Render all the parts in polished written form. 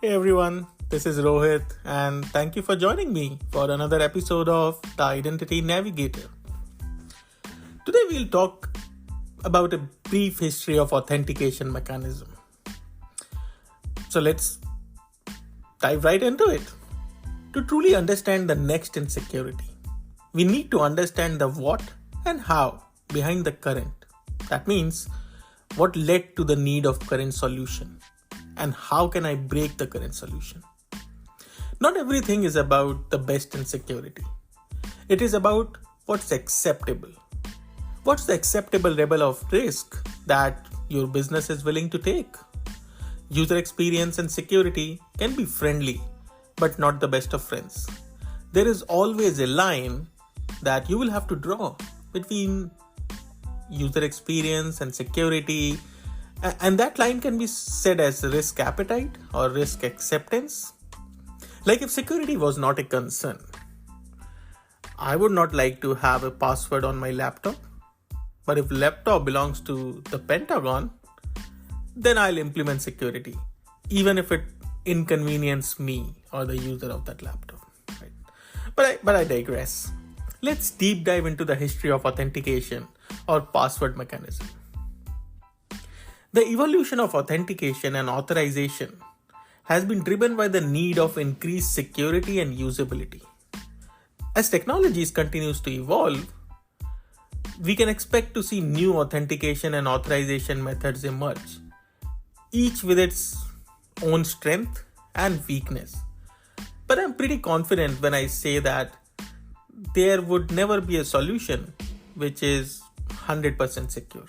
Hey everyone, this is Rohit, and thank you for joining me for another episode of The Identity Navigator. Today we'll talk about a brief history of authentication mechanism. So let's dive right into it. To truly understand the next in security, we need to understand the what and how behind the current. That means what led to the need of current solution and how can I break the current solution. Not everything is about the best in security. It is about what's acceptable. What's the acceptable level of risk that your business is willing to take? User experience and security can be friendly, but not the best of friends. There is always a line that you will have to draw between user experience and security, and that line can be said as risk appetite or risk acceptance. Like if security was not a concern, I would not like to have a password on my laptop. But if laptop belongs to the Pentagon, then I'll implement security, even if it inconveniences me or the user of that laptop. Right? But I digress. Let's deep dive into the history of authentication or password mechanism. The evolution of authentication and authorization has been driven by the need of increased security and usability. As technologies continues to evolve, we can expect to see new authentication and authorization methods emerge, each with its own strength and weakness. But I'm pretty confident when I say that there would never be a solution which is 100% secure.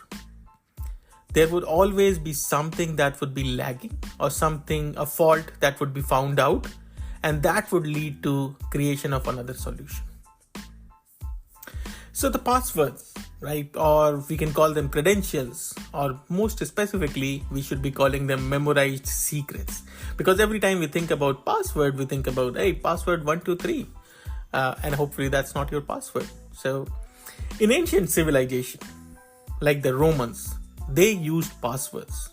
There would always be something that would be lagging or a fault that would be found out, and that would lead to creation of another solution. So the passwords, right, or we can call them credentials, or most specifically, we should be calling them memorized secrets. Because every time we think about password, we think about, hey, password 123, and hopefully that's not your password. So in ancient civilization, like the Romans, they used passwords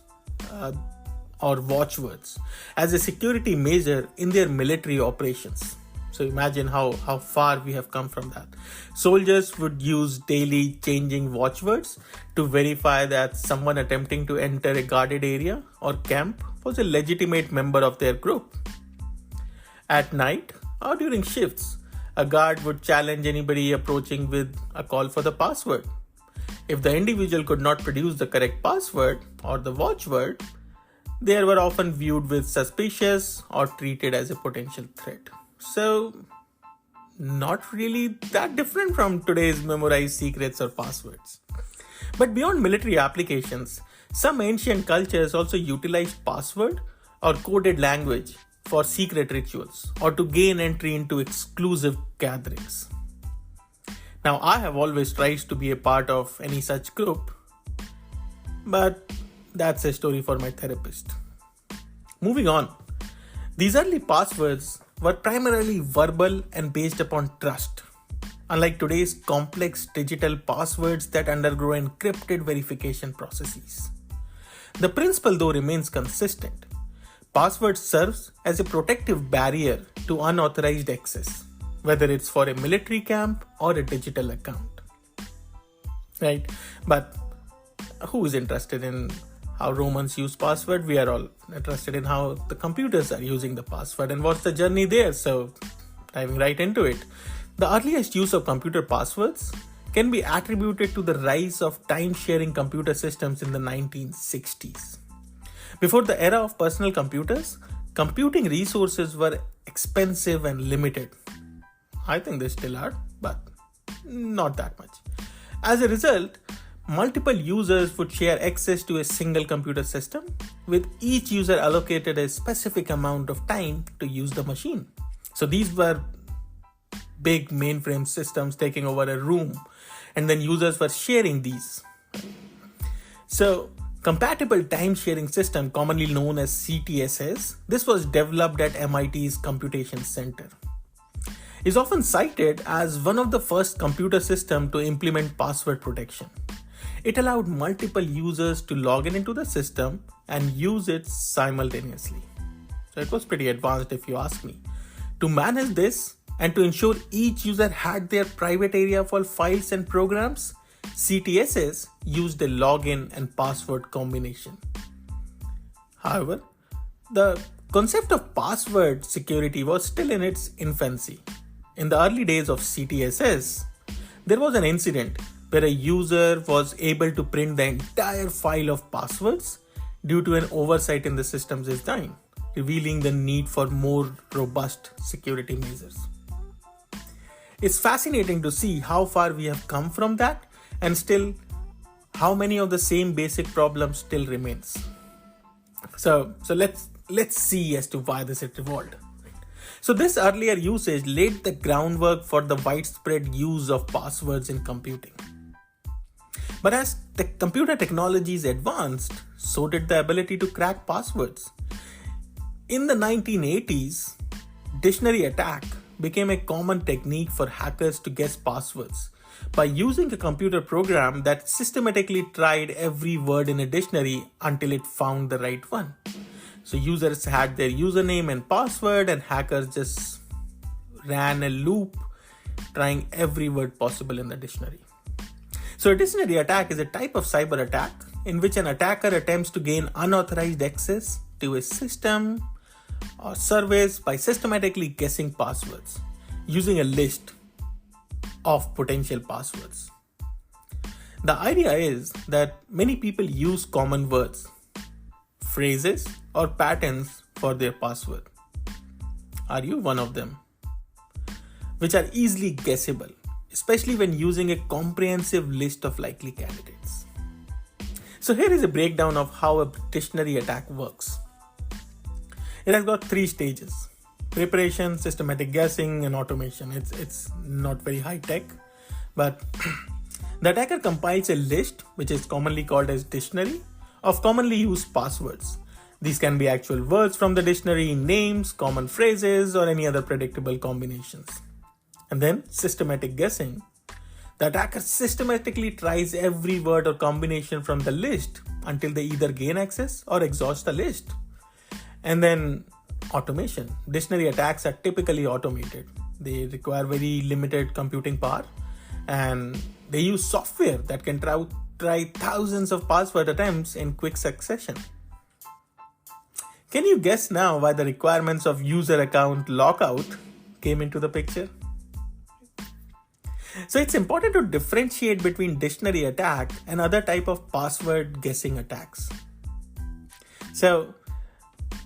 or watchwords as a security measure in their military operations. So imagine how far we have come from that. Soldiers would use daily changing watchwords to verify that someone attempting to enter a guarded area or camp was a legitimate member of their group. At night or during shifts, a guard would challenge anybody approaching with a call for the password. If the individual could not produce the correct password or the watchword, they were often viewed with suspicious or treated as a potential threat. So, not really that different from today's memorized secrets or passwords. But beyond military applications, some ancient cultures also utilized password or coded language for secret rituals or to gain entry into exclusive gatherings. Now, I have always tried to be a part of any such group, but that's a story for my therapist. Moving on, these early passwords were primarily verbal and based upon trust, unlike today's complex digital passwords that undergo encrypted verification processes. The principle, though, remains consistent. Password serves as a protective barrier to unauthorized access, whether it's for a military camp or a digital account. Right? But who is interested in how Romans use password? We are all interested in how the computers are using the password and what's the journey there. So diving right into it. The earliest use of computer passwords can be attributed to the rise of time-sharing computer systems in the 1960s. Before the era of personal computers, computing resources were expensive and limited. I think they still are, but not that much. As a result, multiple users would share access to a single computer system, with each user allocated a specific amount of time to use the machine. So these were big mainframe systems taking over a room, and then users were sharing these. So compatible time-sharing system, commonly known as CTSS, this was developed at MIT's Computation Center. Is often cited as one of the first computer systems to implement password protection. It allowed multiple users to log into the system and use it simultaneously. So it was pretty advanced if you ask me. To manage this and to ensure each user had their private area for files and programs, CTSS used a login and password combination. However, the concept of password security was still in its infancy. In the early days of CTSS, there was an incident where a user was able to print the entire file of passwords due to an oversight in the system's design, revealing the need for more robust security measures. It's fascinating to see how far we have come from that and still how many of the same basic problems still remains. So let's see as to why this had evolved. So this earlier usage laid the groundwork for the widespread use of passwords in computing. But as the computer technologies advanced, so did the ability to crack passwords. In the 1980s, dictionary attack became a common technique for hackers to guess passwords by using a computer program that systematically tried every word in a dictionary until it found the right one. So users had their username and password, and hackers just ran a loop trying every word possible in the dictionary. So a dictionary attack is a type of cyber attack in which an attacker attempts to gain unauthorized access to a system or service by systematically guessing passwords using a list of potential passwords. The idea is that many people use common words, phrases, or patterns for their password. Are you one of them? Which are easily guessable, especially when using a comprehensive list of likely candidates. So here is a breakdown of how a dictionary attack works. It has got 3 stages: preparation, systematic guessing, and automation. It's not very high tech, but the attacker compiles a list, which is commonly called as dictionary, of commonly used passwords. These can be actual words from the dictionary, names, common phrases, or any other predictable combinations. And then systematic guessing. The attacker systematically tries every word or combination from the list until they either gain access or exhaust the list. And then automation. Dictionary attacks are typically automated. They require very limited computing power, and they use software that can try thousands of password attempts in quick succession. Can you guess now why the requirements of user account lockout came into the picture? So it's important to differentiate between dictionary attack and other type of password guessing attacks. So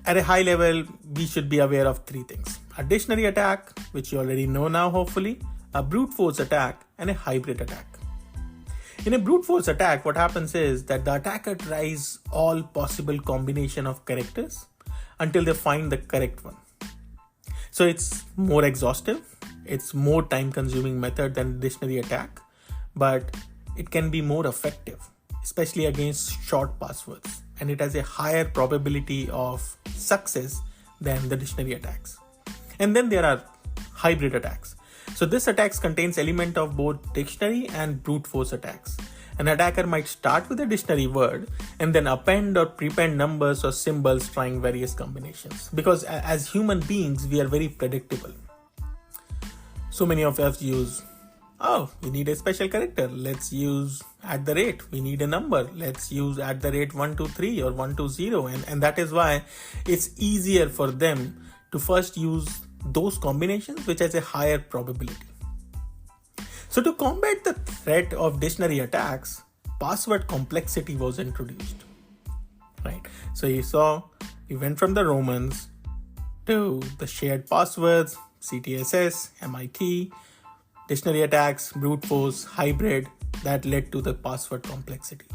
at a high level, we should be aware of 3 things: a dictionary attack, which you already know now hopefully, a brute force attack, and a hybrid attack. In a brute force attack, what happens is that the attacker tries all possible combination of characters until they find the correct one. So it's more exhaustive, it's more time consuming method than dictionary attack, but it can be more effective, especially against short passwords, and it has a higher probability of success than the dictionary attacks. And then there are hybrid attacks. So this attacks contains element of both dictionary and brute force attacks. An attacker might start with a dictionary word and then append or prepend numbers or symbols trying various combinations. Because as human beings, we are very predictable. So many of us use, we need a special character. Let's use @. We need a number. Let's use @123 or 120. And that is why it's easier for them to first use those combinations which has a higher probability. So to combat the threat of dictionary attacks, password complexity was introduced. Right. So you went from the Romans to the shared passwords, CTSS, MIT, dictionary attacks, brute force, hybrid, that led to the password complexity.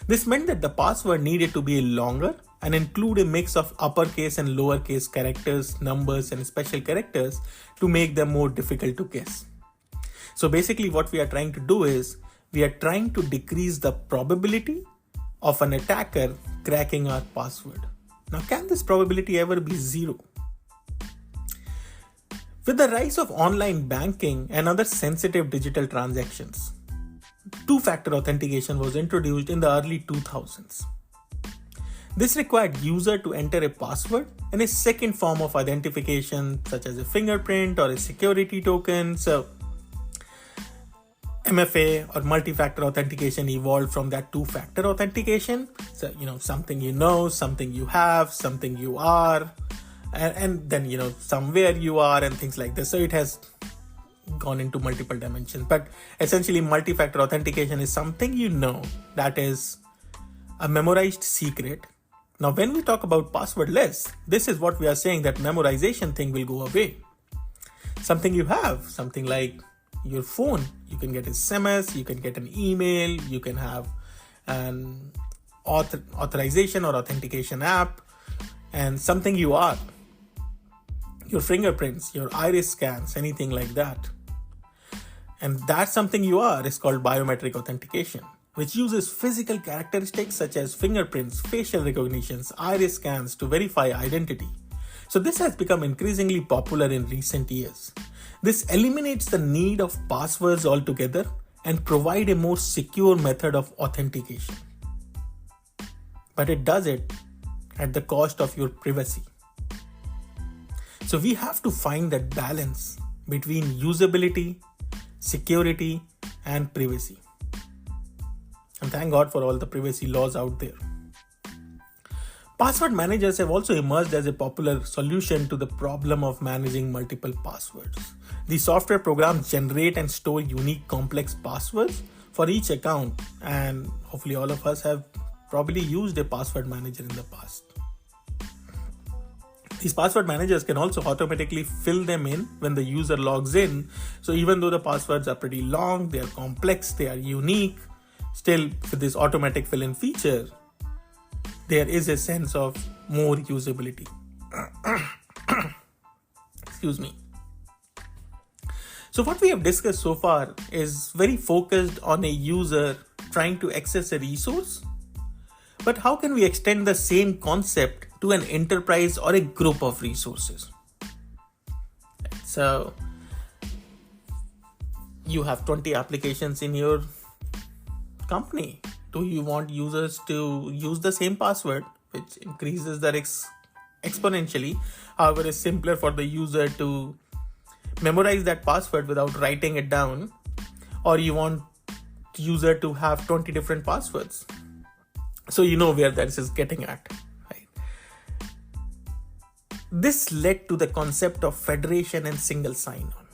This meant that the password needed to be longer and include a mix of uppercase and lowercase characters, numbers, and special characters to make them more difficult to guess. So basically what we are trying to do is we are trying to decrease the probability of an attacker cracking our password. Now, can this probability ever be 0? With the rise of online banking and other sensitive digital transactions, 2-factor authentication was introduced in the early 2000s. This required user to enter a password and a second form of identification such as a fingerprint or a security token. So MFA or multi-factor authentication evolved from that two-factor authentication. So, something something you have, something you are, and then, somewhere you are and things like this. So it has gone into multiple dimensions. But essentially, multi-factor authentication is something that is a memorized secret. Now, when we talk about passwordless, this is what we are saying, that memorization thing will go away. Something you have, something like your phone, you can get SMS, you can get an email, you can have an authorization or authentication app, and something you are, your fingerprints, your iris scans, anything like that. And that something you are is called biometric authentication, which uses physical characteristics such as fingerprints, facial recognitions, iris scans to verify identity. So this has become increasingly popular in recent years. This eliminates the need of passwords altogether and provide a more secure method of authentication. But it does it at the cost of your privacy. So we have to find that balance between usability, security, and privacy. And thank God for all the privacy laws out there. Password managers have also emerged as a popular solution to the problem of managing multiple passwords. These software programs generate and store unique complex passwords for each account, and hopefully all of us have probably used a password manager in the past. These password managers can also automatically fill them in when the user logs in. So even though the passwords are pretty long, they are complex, they are unique, still with this automatic fill-in feature, there is a sense of more usability. Excuse me. So what we have discussed so far is very focused on a user trying to access a resource. But how can we extend the same concept to an enterprise or a group of resources? So you have 20 applications in your company. Do you want users to use the same password, which increases the risk exponentially? However, it's simpler for the user to memorize that password without writing it down, or you want the user to have 20 different passwords. So you know where that is getting at, right? This led to the concept of federation and single sign-on.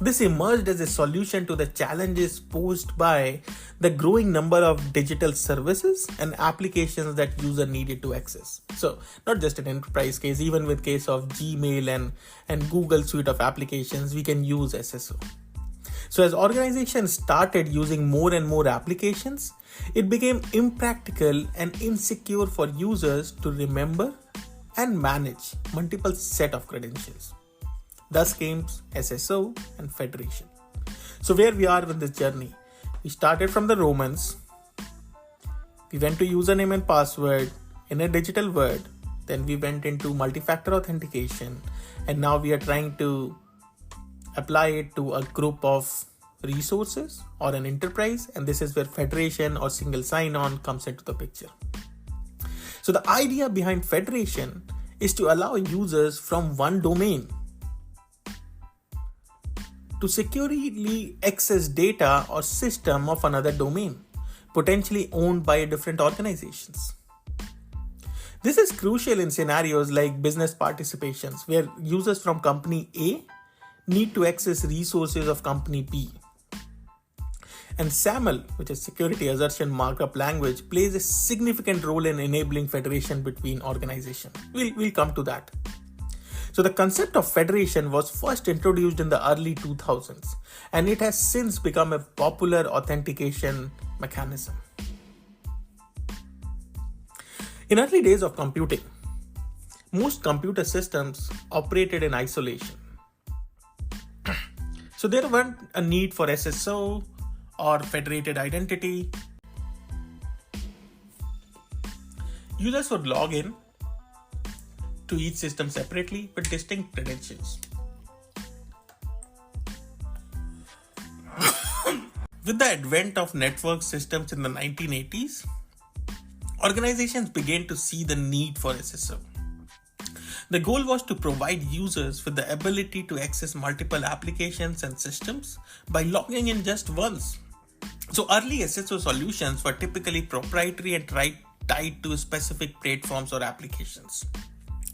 This emerged as a solution to the challenges posed by the growing number of digital services and applications that user needed to access. So not just an enterprise case, even with case of Gmail and Google suite of applications, we can use SSO. So as organizations started using more and more applications, it became impractical and insecure for users to remember and manage multiple set of credentials. Thus came SSO and federation. So where we are with this journey, we started from the Romans, we went to username and password in a digital world, then we went into multi-factor authentication, and now we are trying to apply it to a group of resources or an enterprise, and this is where federation or single sign-on comes into the picture. So the idea behind federation is to allow users from one domain to securely access data or system of another domain, potentially owned by different organizations. This is crucial in scenarios like business participations, where users from company A need to access resources of company B. And SAML, which is Security Assertion Markup Language, plays a significant role in enabling federation between organizations. We'll come to that. So the concept of federation was first introduced in the early 2000s, and it has since become a popular authentication mechanism. In early days of computing, most computer systems operated in isolation. So there weren't a need for SSO or federated identity. Users would log in to each system separately with distinct credentials. With the advent of network systems in the 1980s, organizations began to see the need for SSO. The goal was to provide users with the ability to access multiple applications and systems by logging in just once. So early SSO solutions were typically proprietary and tied to specific platforms or applications.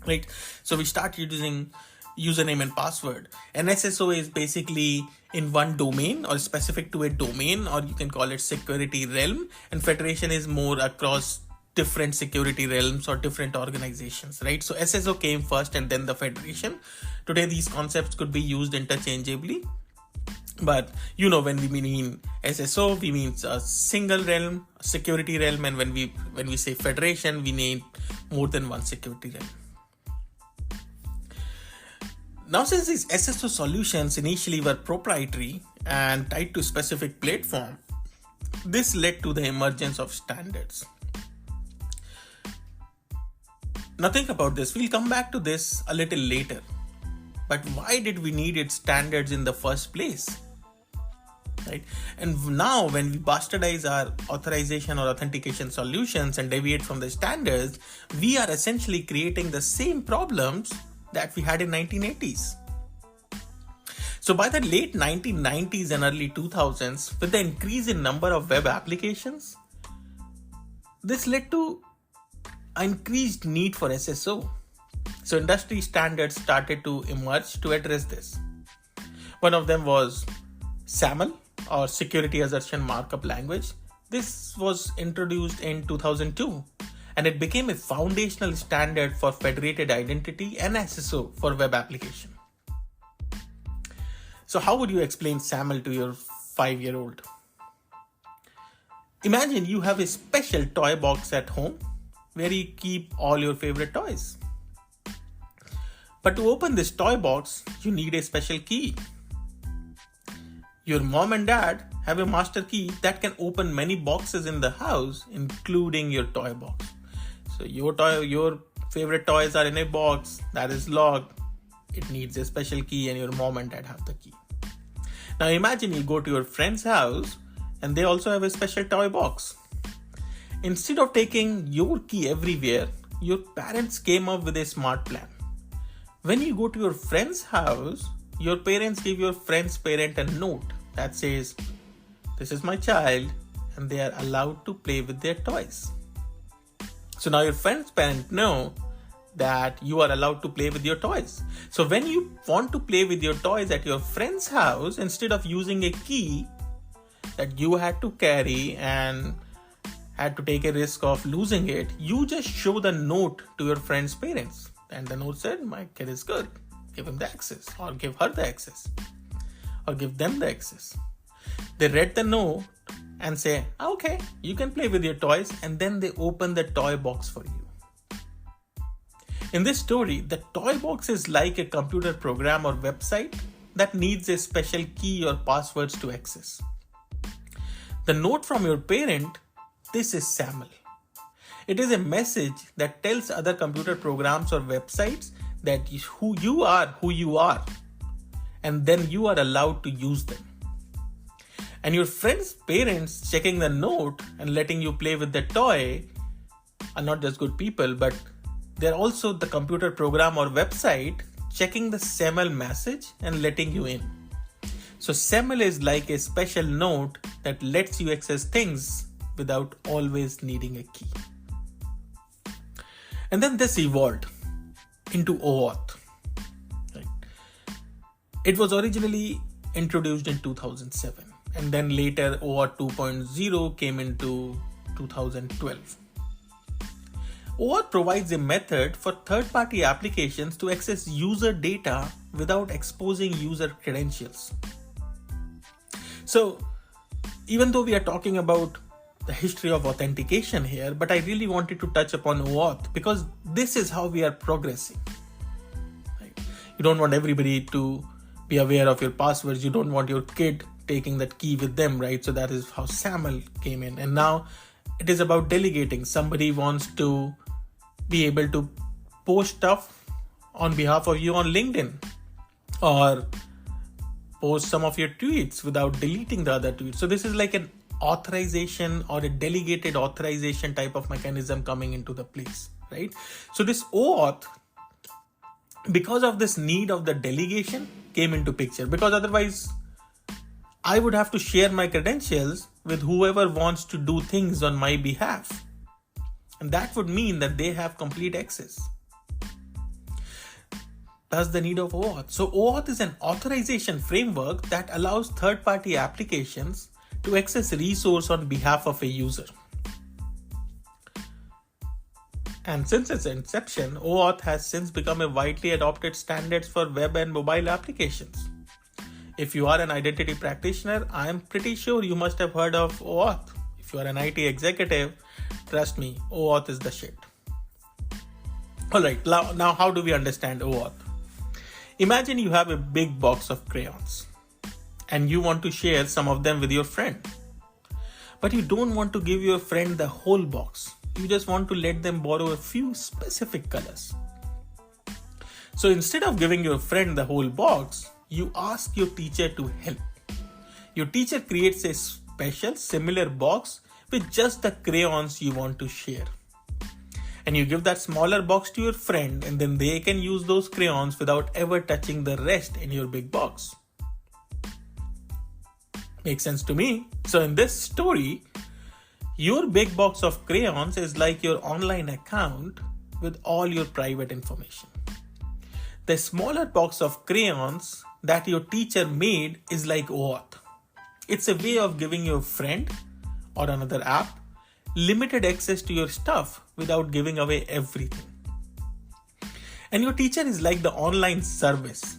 Right? So we start using username and password. An SSO is basically in one domain or specific to a domain, or you can call it security realm, and federation is more across different security realms or different organizations, right? So SSO came first and then the federation. Today, these concepts could be used interchangeably. But when we mean SSO, we mean a single realm, a security realm, and when we say federation, we mean more than one security realm. Now, since these SSO solutions initially were proprietary and tied to specific platform, this led to the emergence of standards. Now think about this. We'll come back to this a little later. But why did we need standards in the first place? Right? And now when we bastardize our authorization or authentication solutions and deviate from the standards, we are essentially creating the same problems that we had in 1980s. So by the late 1990s and early 2000s, with the increase in number of web applications, this led to an increased need for SSO. So industry standards started to emerge to address this. One of them was SAML, or Security Assertion Markup Language. This was introduced in 2002, and it became a foundational standard for federated identity and SSO for web application. So how would you explain SAML to your 5-year-old? Imagine you have a special toy box at home where you keep all your favorite toys. But to open this toy box, you need a special key. Your mom and dad have a master key that can open many boxes in the house, including your toy box. So your favorite toys are in a box that is locked. It needs a special key and your mom and dad have the key. Now imagine you go to your friend's house and they also have a special toy box. Instead of taking your key everywhere, your parents came up with a smart plan. When you go to your friend's house, your parents give your friend's parent a note that says, "This is my child and they are allowed to play with their toys." So now your friend's parents know that you are allowed to play with your toys. So when you want to play with your toys at your friend's house, instead of using a key that you had to carry and had to take a risk of losing it, you just show the note to your friend's parents. And the note said, "My kid is good. Give him the access, or give her the access, or give them the access." They read the note and say, "Okay, you can play with your toys," and then they open the toy box for you. In this story, the toy box is like a computer program or website that needs a special key or passwords to access. The note from your parent, this is SAML. It is a message that tells other computer programs or websites that who you are, and then you are allowed to use them. And your friend's parents checking the note and letting you play with the toy are not just good people, but they're also the computer program or website checking the SAML message and letting you in. So SAML is like a special note that lets you access things without always needing a key. And then this evolved into OAuth. Right? It was originally introduced in 2007, and then later OAuth 2.0 came into 2012. OAuth provides a method for third-party applications to access user data without exposing user credentials. So, even though we are talking about the history of authentication here, but I really wanted to touch upon OAuth because this is how we are progressing. Right? You don't want everybody to be aware of your passwords. You don't want your kid taking that key with them, right? So that is how SAML came in. And now it is about delegating. Somebody wants to be able to post stuff on behalf of you on LinkedIn, or post some of your tweets without deleting the other tweets. So this is like an authorization or a delegated authorization type of mechanism coming into the place, right? So this OAuth, because of this need of the delegation, came into picture, because otherwise I would have to share my credentials with whoever wants to do things on my behalf. And that would mean that they have complete access. Thus the need of OAuth. So OAuth is an authorization framework that allows third-party applications to access resource on behalf of a user. And since its inception, OAuth has since become a widely adopted standard for web and mobile applications. If you are an identity practitioner, I am pretty sure you must have heard of OAuth. If you are an IT executive, trust me, OAuth is the shit. Alright, now how do we understand OAuth? Imagine you have a big box of crayons and you want to share some of them with your friend. But you don't want to give your friend the whole box. You just want to let them borrow a few specific colors. So instead of giving your friend the whole box, you ask your teacher to help. Your teacher creates a special similar box with just the crayons you want to share. And you give that smaller box to your friend, and then they can use those crayons without ever touching the rest in your big box. Makes sense to me? So in this story, your big box of crayons is like your online account with all your private information. The smaller box of crayons that your teacher made is like OAuth. It's a way of giving your friend or another app limited access to your stuff without giving away everything. And your teacher is like the online service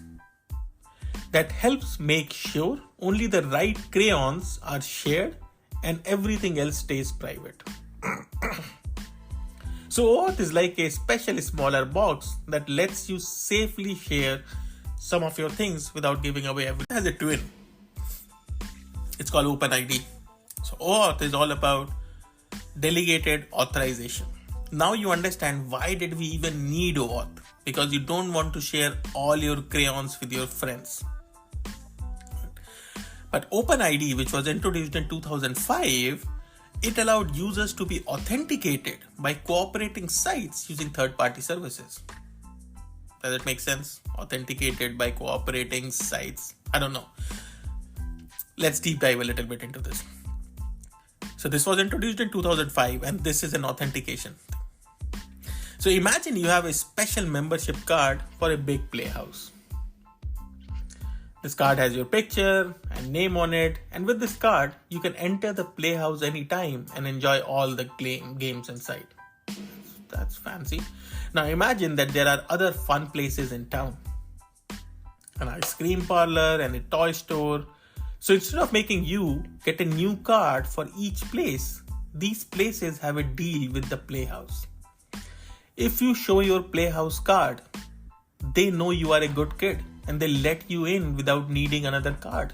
that helps make sure only the right crayons are shared and everything else stays private. So OAuth is like a special smaller box that lets you safely share some of your things without giving away everything. It has a twin. It's called OpenID. So OAuth is all about delegated authorization. Now you understand why did we even need OAuth? Because you don't want to share all your crayons with your friends. But OpenID, which was introduced in 2005, it allowed users to be authenticated by cooperating sites using third-party services. Does it make sense? Authenticated by cooperating sites. I don't know. Let's deep dive a little bit into this. So this was introduced in 2005 and this is an authentication. So imagine you have a special membership card for a big playhouse. This card has your picture and name on it, and with this card, you can enter the playhouse anytime and enjoy all the games inside. That's fancy. Now imagine that there are other fun places in town. An ice cream parlor and a toy store. So instead of making you get a new card for each place, these places have a deal with the playhouse. If you show your playhouse card, they know you are a good kid and they let you in without needing another card.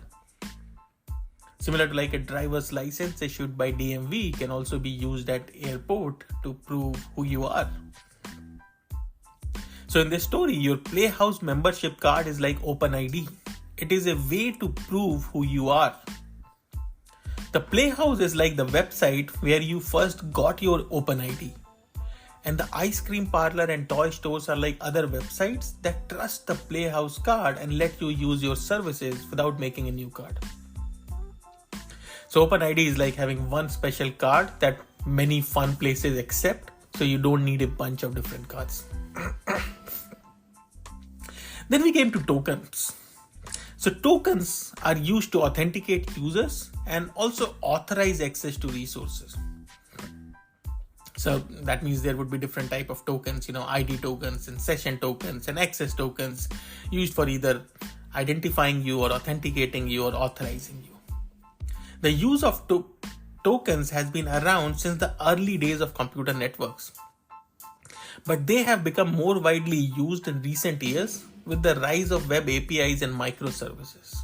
Similar to like a driver's license issued by DMV can also be used at airport to prove who you are. So in this story, your playhouse membership card is like OpenID. It is a way to prove who you are. The playhouse is like the website where you first got your OpenID. And the ice cream parlor and toy stores are like other websites that trust the playhouse card and let you use your services without making a new card. So OpenID is like having one special card that many fun places accept, so you don't need a bunch of different cards. Then we came to tokens. So tokens are used to authenticate users and also authorize access to resources. So that means there would be different type of tokens, ID tokens and session tokens and access tokens used for either identifying you or authenticating you or authorizing you. The use of tokens has been around since the early days of computer networks, but they have become more widely used in recent years with the rise of web APIs and microservices.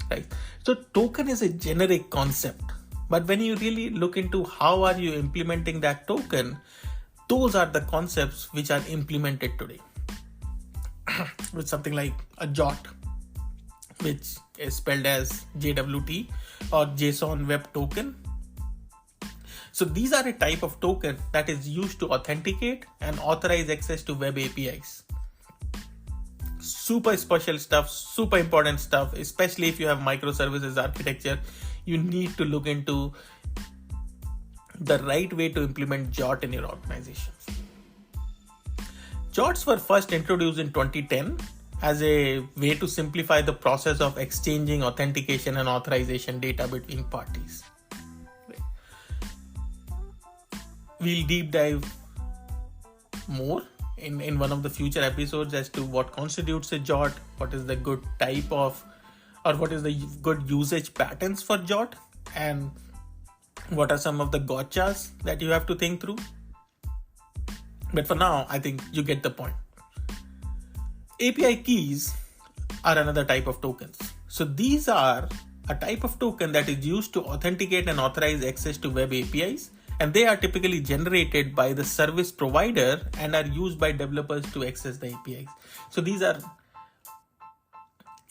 Right? So token is a generic concept. But when you really look into how are you implementing that token, those are the concepts which are implemented today. With something like a jot, which is spelled as JWT or JSON Web Token. So these are a type of token that is used to authenticate and authorize access to web APIs. Super special stuff, super important stuff, especially if you have microservices architecture. You need to look into the right way to implement JWT in your organization. JWTs were first introduced in 2010 as a way to simplify the process of exchanging authentication and authorization data between parties. We'll deep dive more in one of the future episodes as to what constitutes a JWT, what is the good type of, or what is the good usage patterns for JWT, and what are some of the gotchas that you have to think through. But for now, I think you get the point. API keys are another type of tokens. So these are a type of token that is used to authenticate and authorize access to web APIs, and they are typically generated by the service provider and are used by developers to access the APIs. So these are,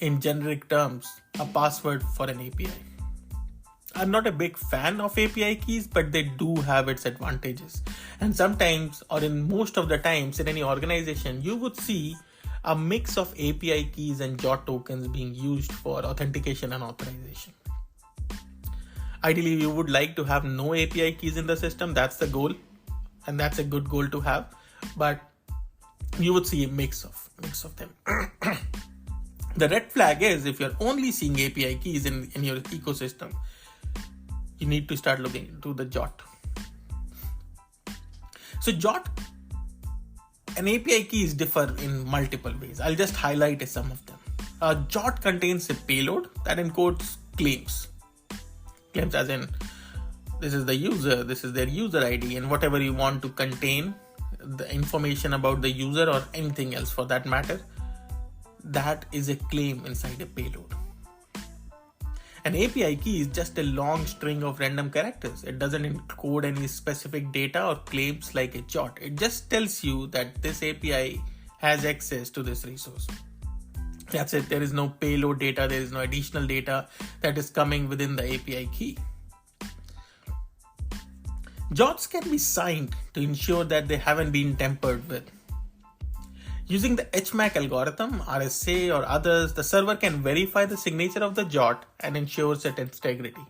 in generic terms, a password for an API. I'm not a big fan of API keys, but they do have its advantages. And sometimes, or in most of the times in any organization, you would see a mix of API keys and JWT tokens being used for authentication and authorization. Ideally, you would like to have no API keys in the system. That's the goal. And that's a good goal to have. But you would see a mix of them. The red flag is if you're only seeing API keys in your ecosystem, you need to start looking into the JWT. So JWT and API keys differ in multiple ways. I'll just highlight some of them. JWT contains a payload that encodes claims. Claims as in, this is the user, this is their user ID, and whatever you want to contain, the information about the user or anything else for that matter, that is a claim inside a payload. An API key is just a long string of random characters. It doesn't encode any specific data or claims like a JWT. It just tells you that this API has access to this resource. That's it. There is no payload data. There is no additional data that is coming within the API key. JWTs can be signed to ensure that they haven't been tampered with. Using the HMAC algorithm, RSA or others, the server can verify the signature of the JWT and ensures its integrity.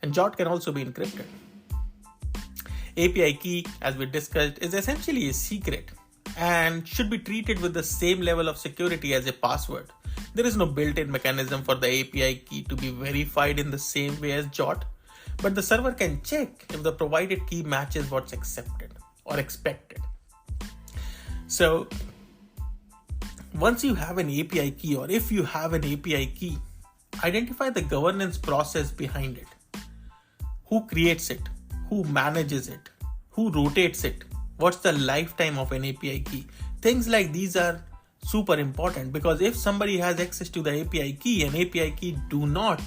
And JWT can also be encrypted. API key, as we discussed, is essentially a secret and should be treated with the same level of security as a password. There is no built-in mechanism for the API key to be verified in the same way as JWT, but the server can check if the provided key matches what's accepted or expected. So once you have an API key, or if you have an API key, identify the governance process behind it. Who creates it? Who manages it? Who rotates it? What's the lifetime of an API key? Things like these are super important, because if somebody has access to the API key and API key do not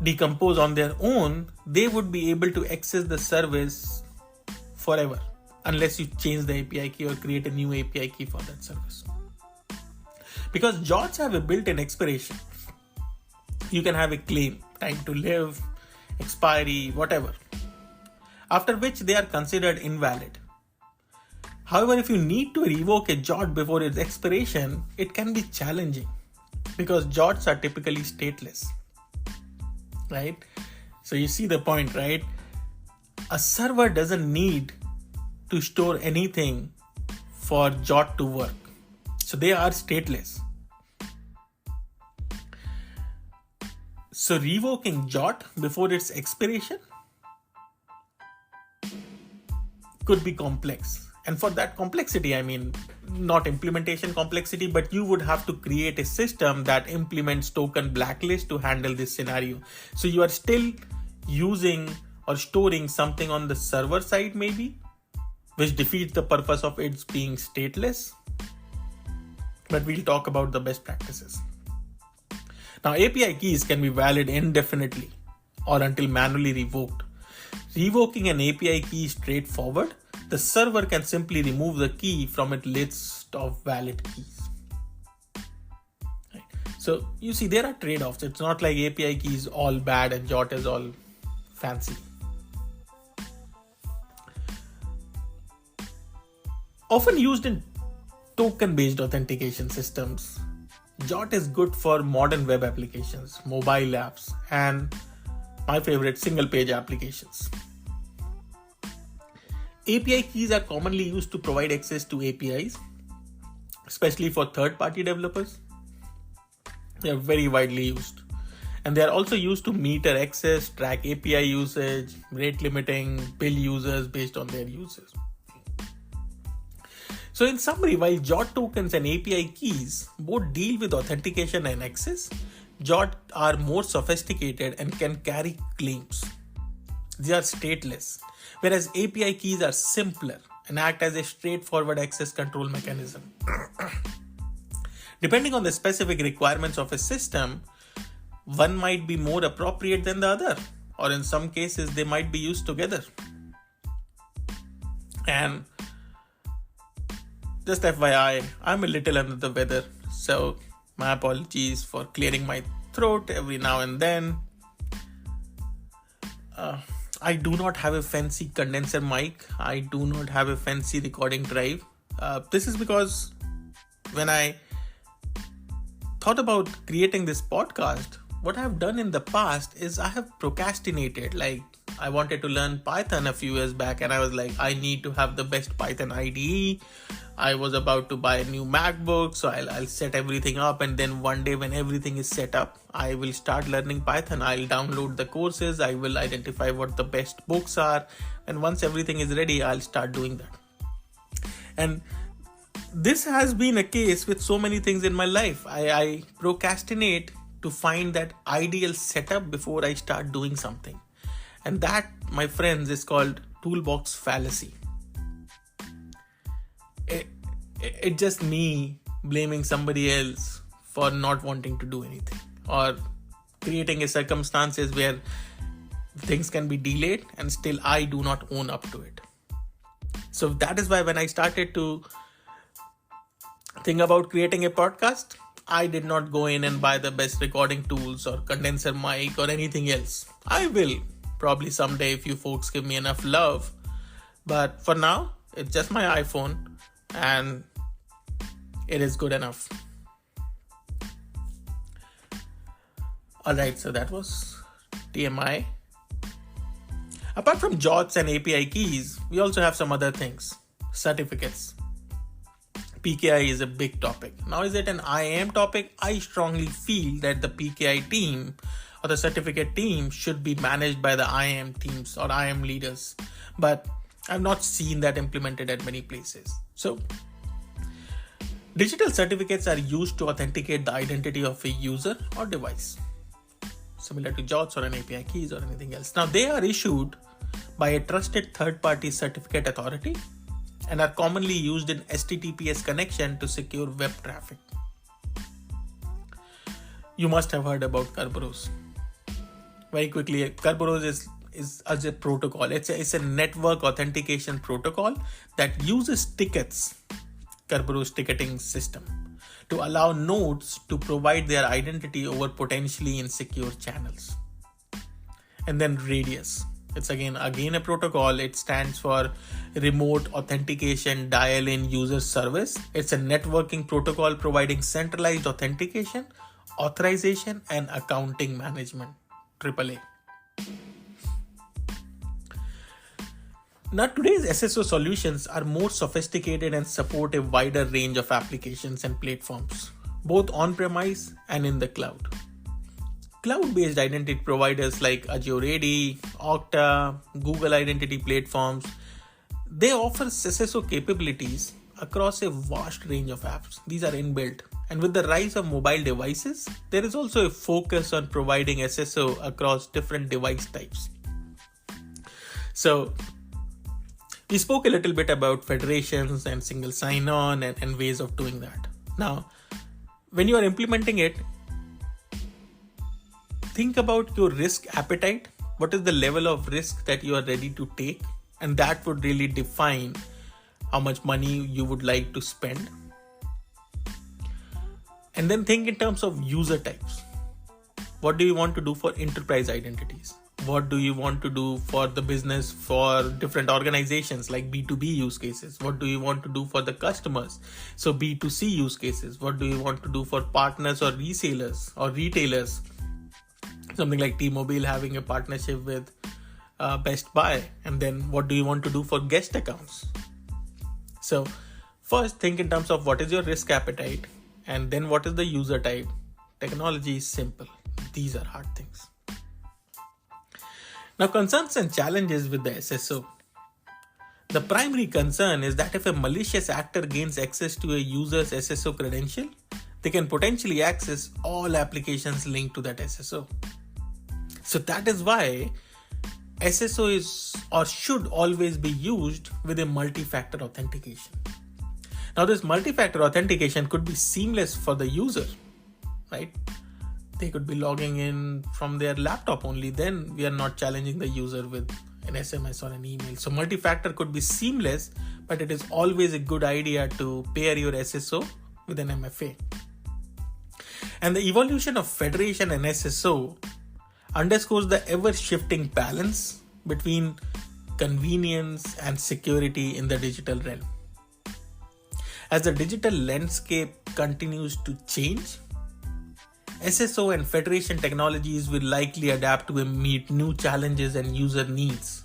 decompose on their own, they would be able to access the service forever, unless you change the API key or create a new API key for that service. Because JWTs have a built-in expiration. You can have a claim, time to live, expiry, whatever, after which they are considered invalid. However, if you need to revoke a JWT before its expiration, it can be challenging because JWTs are typically stateless, right? So you see the point, right? A server doesn't need to store anything for JWT to work. So they are stateless. So revoking JWT before its expiration could be complex. And for that complexity, I mean, not implementation complexity, but you would have to create a system that implements token blacklist to handle this scenario. So you are still using or storing something on the server side maybe, which defeats the purpose of its being stateless. But we'll talk about the best practices. Now, API keys can be valid indefinitely or until manually revoked. Revoking an API key is straightforward. The server can simply remove the key from its list of valid keys. So you see, there are trade-offs. It's not like API key is all bad and JOT is all fancy. Often used in token-based authentication systems, JOT is good for modern web applications, mobile apps, and my favorite, single-page applications. API keys are commonly used to provide access to APIs, especially for third-party developers. They are very widely used. And they are also used to meter access, track API usage, rate limiting, bill users based on their uses. So in summary, while JOT tokens and API keys both deal with authentication and access, JOT are more sophisticated and can carry claims. They are stateless, whereas API keys are simpler and act as a straightforward access control mechanism. Depending on the specific requirements of a system, one might be more appropriate than the other, or in some cases, they might be used together. And just FYI, I'm a little under the weather, so my apologies for clearing my throat every now and then. I do not have a fancy condenser mic. I do not have a fancy recording drive. This is because when I thought about creating this podcast, what I've done in the past is I have procrastinated. Like, I wanted to learn Python a few years back and I was like, I need to have the best Python IDE. I was about to buy a new MacBook, so I'll set everything up, and then one day when everything is set up, I will start learning Python. I'll download the courses, I will identify what the best books are, and once everything is ready, I'll start doing that. And this has been a case with so many things in my life. I procrastinate to find that ideal setup before I start doing something. And that, my friends, is called toolbox fallacy. It's just me blaming somebody else for not wanting to do anything, or creating a circumstances where things can be delayed and still I do not own up to it. So that is why when I started to think about creating a podcast, I did not go in and buy the best recording tools or condenser mic or anything else. I will probably someday if you folks give me enough love. But for now, it's just my iPhone and it is good enough. Alright, so that was TMI. Apart from JOTs and API keys, we also have some other things. Certificates. PKI is a big topic. Now, is it an IAM topic? I strongly feel that the PKI team or the certificate team should be managed by the IAM teams or IAM leaders. But I've not seen that implemented at many places. So, digital certificates are used to authenticate the identity of a user or device, similar to JOTs or an API keys or anything else. Now, they are issued by a trusted third-party certificate authority and are commonly used in HTTPS connection to secure web traffic. You must have heard about Kerberos. Very quickly, Kerberos is as a protocol. It's a network authentication protocol that uses tickets, Kerberos ticketing system, to allow nodes to provide their identity over potentially insecure channels. And then Radius. It's again a protocol. It stands for Remote Authentication Dial-in User Service. It's a networking protocol providing centralized authentication, authorization, and accounting management. AAA. Now, today's SSO solutions are more sophisticated and support a wider range of applications and platforms, both on-premise and in the cloud. Cloud-based identity providers like Azure AD, Okta, Google Identity Platforms, they offer SSO capabilities across a vast range of apps. These are inbuilt. And with the rise of mobile devices, there is also a focus on providing SSO across different device types. So, we spoke a little bit about federations and single sign-on and ways of doing that. Now, when you are implementing it, think about your risk appetite. What is the level of risk that you are ready to take? And that would really define how much money you would like to spend. And then think in terms of user types. What do you want to do for enterprise identities? What do you want to do for the business, for different organizations like B2B use cases? What do you want to do for the customers? So B2C use cases. What do you want to do for partners or resellers or retailers? Something like T-Mobile having a partnership with Best Buy. And then what do you want to do for guest accounts? So first think in terms of what is your risk appetite, and then what is the user type. Technology is simple. These are hard things. Now, concerns and challenges with the SSO. The primary concern is that if a malicious actor gains access to a user's SSO credential, they can potentially access all applications linked to that SSO. So that is why SSO is or should always be used with a multi-factor authentication. Now, this multi-factor authentication could be seamless for the user, right? They could be logging in from their laptop only. Then we are not challenging the user with an SMS or an email. So multi-factor could be seamless, but it is always a good idea to pair your SSO with an MFA. And the evolution of federation and SSO underscores the ever-shifting balance between convenience and security in the digital realm. As the digital landscape continues to change, SSO and federation technologies will likely adapt to meet new challenges and user needs.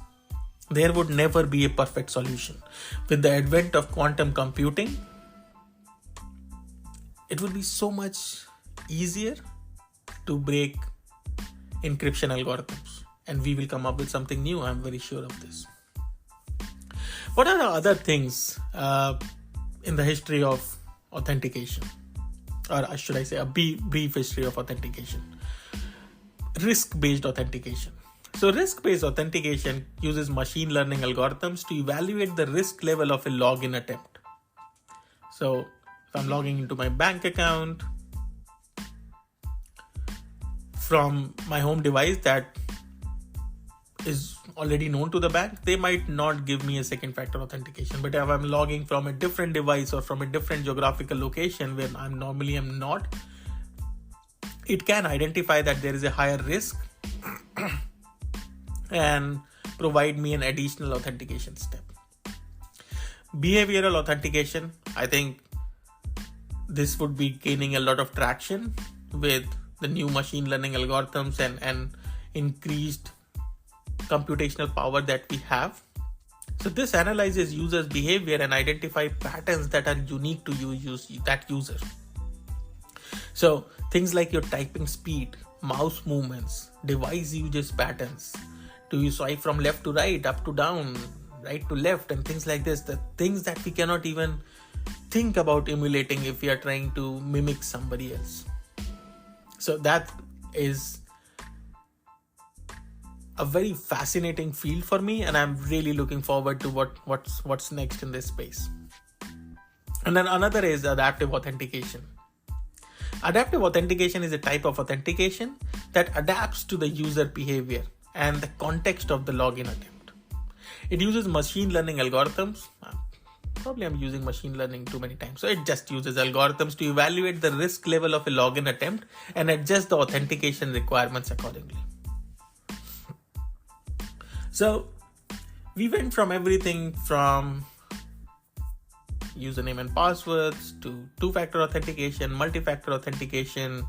There would never be a perfect solution. With the advent of quantum computing, it will be so much easier to break encryption algorithms, and we will come up with something new. I'm very sure of this. What are the other things in the history of authentication? Or should I say a brief history of authentication? Risk-based authentication. So risk-based authentication uses machine learning algorithms to evaluate the risk level of a login attempt. So if I'm logging into my bank account from my home device that is already known to the bank, they might not give me a second factor authentication. But if I'm logging from a different device or from a different geographical location where I normally am not, it can identify that there is a higher risk and provide me an additional authentication step. Behavioral authentication, I think this would be gaining a lot of traction with the new machine learning algorithms and increased computational power that we have. So this analyzes users' behavior and identify patterns that are unique to that user. So things like your typing speed, mouse movements, device usage patterns. Do you swipe from left to right, up to down, right to left, and things like this. The things that we cannot even think about emulating if we are trying to mimic somebody else. So that is a very fascinating field for me, and I'm really looking forward to what's next in this space. And then another is adaptive authentication. Adaptive authentication is a type of authentication that adapts to the user behavior and the context of the login attempt. It uses machine learning algorithms. Probably I'm using machine learning too many times. So it just uses algorithms to evaluate the risk level of a login attempt and adjust the authentication requirements accordingly. So we went from everything from username and passwords to two-factor authentication, multi-factor authentication,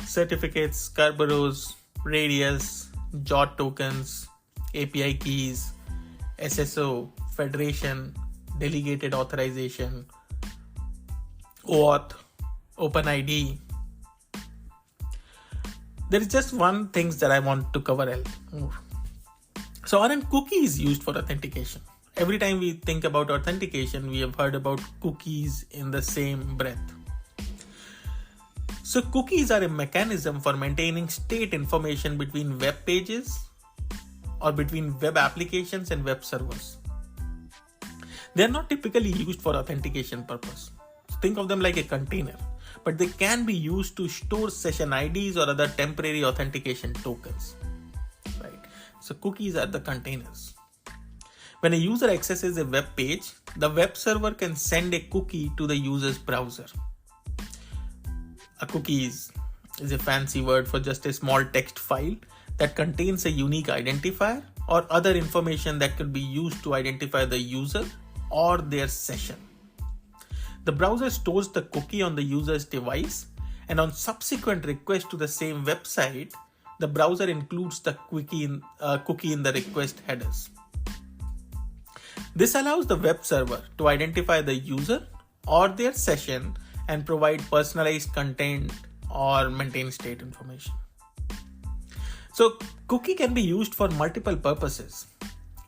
certificates, Kerberos, Radius, JOT tokens, API keys, SSO, federation, delegated authorization, OAuth, OpenID. There is just one thing that I want to cover more. So aren't cookies used for authentication? Every time we think about authentication, we have heard about cookies in the same breath. So cookies are a mechanism for maintaining state information between web pages or between web applications and web servers. They are not typically used for authentication purpose. Think of them like a container, but they can be used to store session IDs or other temporary authentication tokens. Right? So cookies are the containers. When a user accesses a web page, the web server can send a cookie to the user's browser. A cookie is a fancy word for just a small text file that contains a unique identifier or other information that could be used to identify the user or their session. The browser stores the cookie on the user's device, and on subsequent request to the same website, the browser includes the cookie in the request headers. This allows the web server to identify the user or their session and provide personalized content or maintain state information. So cookie can be used for multiple purposes.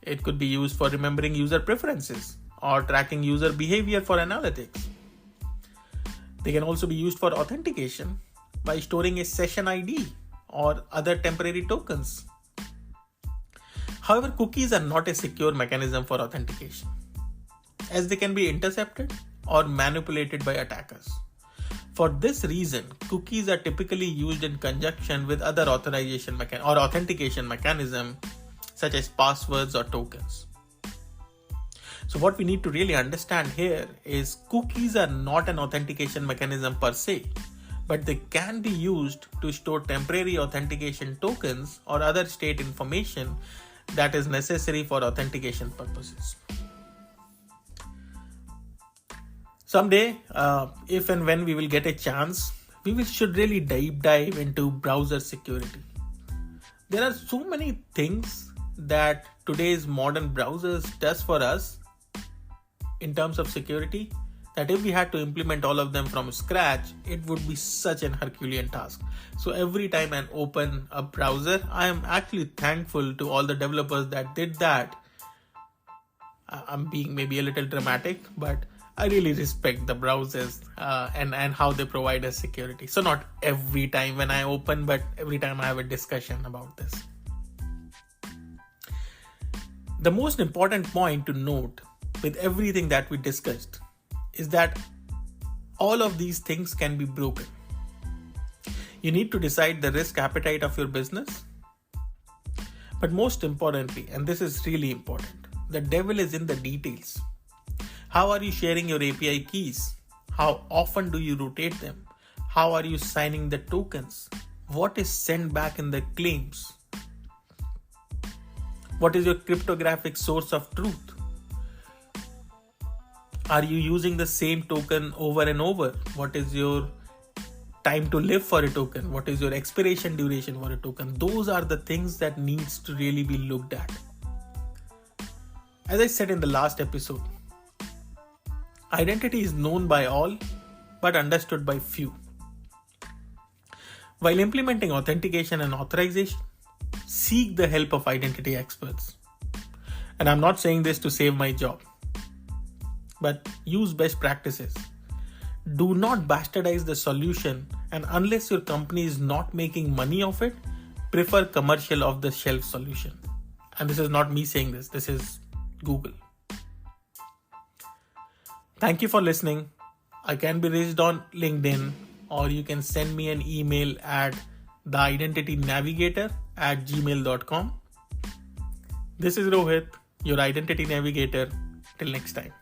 It could be used for remembering user preferences or tracking user behavior for analytics. They can also be used for authentication by storing a session ID or other temporary tokens. However, cookies are not a secure mechanism for authentication, as they can be intercepted or manipulated by attackers. For this reason, cookies are typically used in conjunction with other authorization or authentication mechanisms such as passwords or tokens. So what we need to really understand here is cookies are not an authentication mechanism per se, but they can be used to store temporary authentication tokens or other state information that is necessary for authentication purposes. Someday, if and when we will get a chance, should really deep dive into browser security. There are so many things that today's modern browsers does for us in terms of security that if we had to implement all of them from scratch, it would be such an Herculean task. So every time I open a browser, I am actually thankful to all the developers that did that. I'm being maybe a little dramatic, but I really respect the browsers and how they provide us security. So not every time when I open, but every time I have a discussion about this. The most important point to note with everything that we discussed is that all of these things can be broken. You need to decide the risk appetite of your business. But most importantly, and this is really important, the devil is in the details. How are you sharing your API keys? How often do you rotate them? How are you signing the tokens? What is sent back in the claims? What is your cryptographic source of truth? Are you using the same token over and over? What is your time to live for a token? What is your expiration duration for a token? Those are the things that needs to really be looked at. As I said in the last episode, identity is known by all, but understood by few. While implementing authentication and authorization, seek the help of identity experts. And I'm not saying this to save my job, but use best practices. Do not bastardize the solution, and unless your company is not making money off it, prefer commercial off-the-shelf solution. And this is not me saying this, this is Google. Thank you for listening. I can be reached on LinkedIn, or you can send me an email at theidentitynavigator@gmail.com. This is Rohit, your Identity Navigator. Till next time.